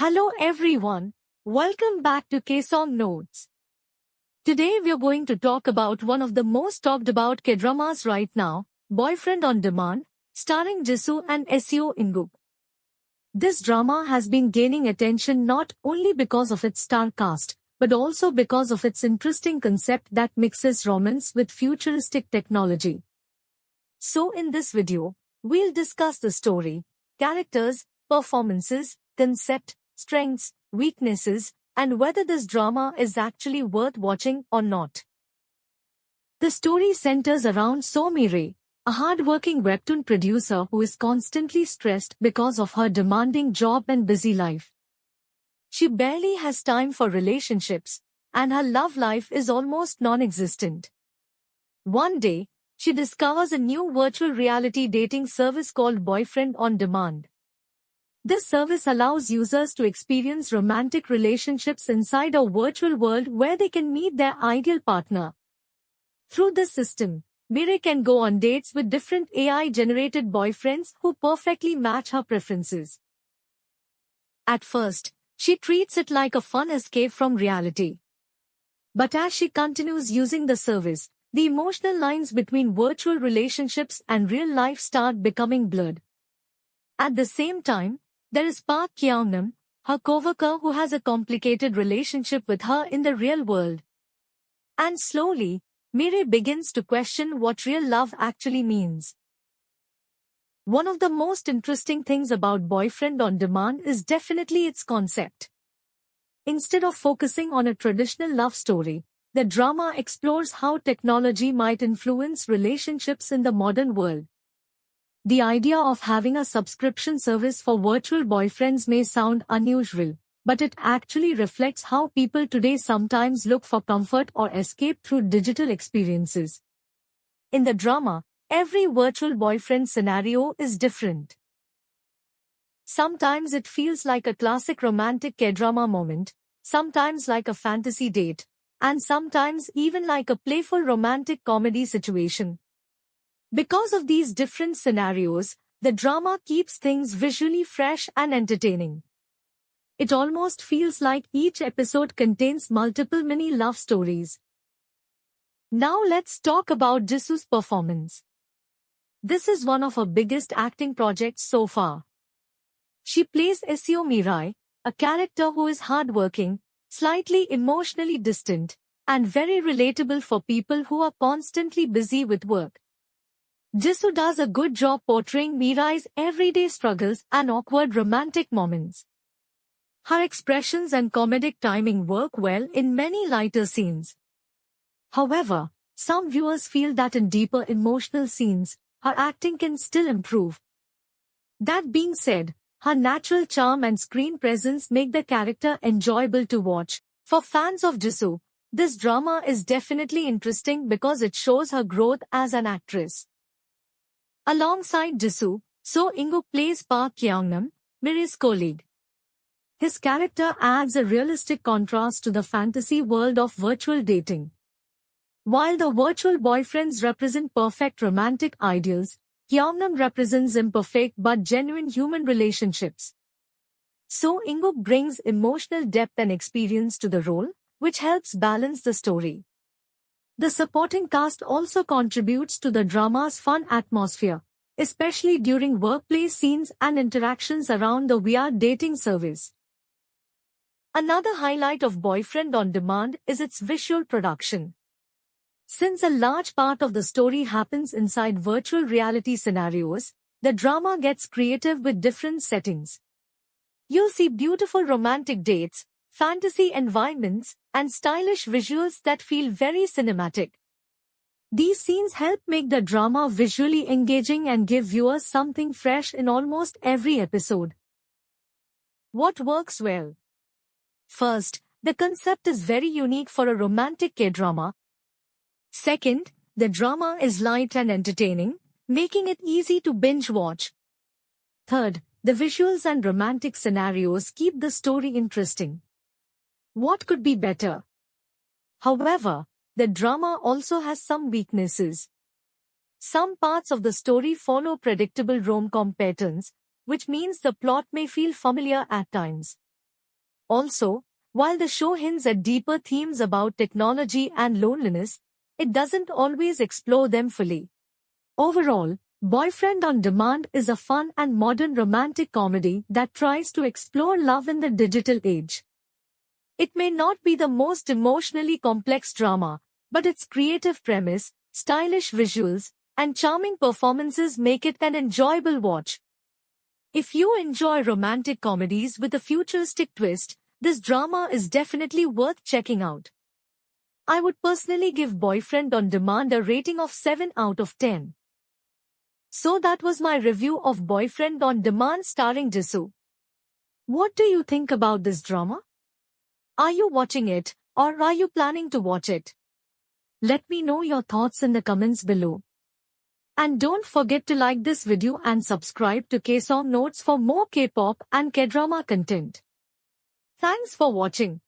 Hello everyone, welcome back to K-Song Notes. Today we are going to talk about one of the most talked about K-dramas right now, Boyfriend on Demand, starring Jisoo and Seo In-guk. This drama has been gaining attention not only because of its star cast, but also because of its interesting concept that mixes romance with futuristic technology. So in this video, we'll discuss the story, characters, performances, concept, strengths, weaknesses, and whether this drama is actually worth watching or not. The story centers around Seo In-guk, a hard-working webtoon producer who is constantly stressed because of her demanding job and busy life. She barely has time for relationships, and her love life is almost non-existent. One day, she discovers a new virtual reality dating service called Boyfriend on Demand. This service allows users to experience romantic relationships inside a virtual world where they can meet their ideal partner. Through this system, Mire can go on dates with different AI-generated boyfriends who perfectly match her preferences. At first, she treats it like a fun escape from reality. But as she continues using the service, the emotional lines between virtual relationships and real life start becoming blurred. At the same time, there is Park Kyung-nam, her coworker who has a complicated relationship with her in the real world. And slowly, Mire begins to question what real love actually means. One of the most interesting things about Boyfriend on Demand is definitely its concept. Instead of focusing on a traditional love story, the drama explores how technology might influence relationships in the modern world. The idea of having a subscription service for virtual boyfriends may sound unusual, but it actually reflects how people today sometimes look for comfort or escape through digital experiences. In the drama, every virtual boyfriend scenario is different. Sometimes it feels like a classic romantic K-drama moment, sometimes like a fantasy date, and sometimes even like a playful romantic comedy situation. Because of these different scenarios, the drama keeps things visually fresh and entertaining. It almost feels like each episode contains multiple mini love stories. Now let's talk about Jisoo's performance. This is one of her biggest acting projects so far. She plays Seo In-guk, a character who is hardworking, slightly emotionally distant, and very relatable for people who are constantly busy with work. Jisoo does a good job portraying Mirai's everyday struggles and awkward romantic moments. Her expressions and comedic timing work well in many lighter scenes. However, some viewers feel that in deeper emotional scenes, her acting can still improve. That being said, her natural charm and screen presence make the character enjoyable to watch. For fans of Jisoo, this drama is definitely interesting because it shows her growth as an actress. Alongside Jisoo, Seo In-guk plays Park Kyung-nam, Mire's colleague. His character adds a realistic contrast to the fantasy world of virtual dating. While the virtual boyfriends represent perfect romantic ideals, Kyung-nam represents imperfect but genuine human relationships. Seo In-guk brings emotional depth and experience to the role, which helps balance the story. The supporting cast also contributes to the drama's fun atmosphere, especially during workplace scenes and interactions around the VR dating service. Another highlight of Boyfriend on Demand is its visual production. Since a large part of the story happens inside virtual reality scenarios, the drama gets creative with different settings. You'll see beautiful romantic dates, fantasy environments, and stylish visuals that feel very cinematic. These scenes help make the drama visually engaging and give viewers something fresh in almost every episode. What works well? First, the concept is very unique for a romantic K-drama. Second, the drama is light and entertaining, making it easy to binge watch. Third, the visuals and romantic scenarios keep the story interesting. What could be better? However, the drama also has some weaknesses. Some parts of the story follow predictable rom-com patterns, which means the plot may feel familiar at times. Also, while the show hints at deeper themes about technology and loneliness, it doesn't always explore them fully. Overall, Boyfriend on Demand is a fun and modern romantic comedy that tries to explore love in the digital age. It may not be the most emotionally complex drama, but its creative premise, stylish visuals, and charming performances make it an enjoyable watch. If you enjoy romantic comedies with a futuristic twist, this drama is definitely worth checking out. I would personally give Boyfriend on Demand a rating of 7 out of 10. So that was my review of Boyfriend on Demand starring Jisoo. What do you think about this drama? Are you watching it, or are you planning to watch it? Let me know your thoughts in the comments below. And don't forget to like this video and subscribe to K-Song Notes for more K-pop and K-drama content. Thanks for watching.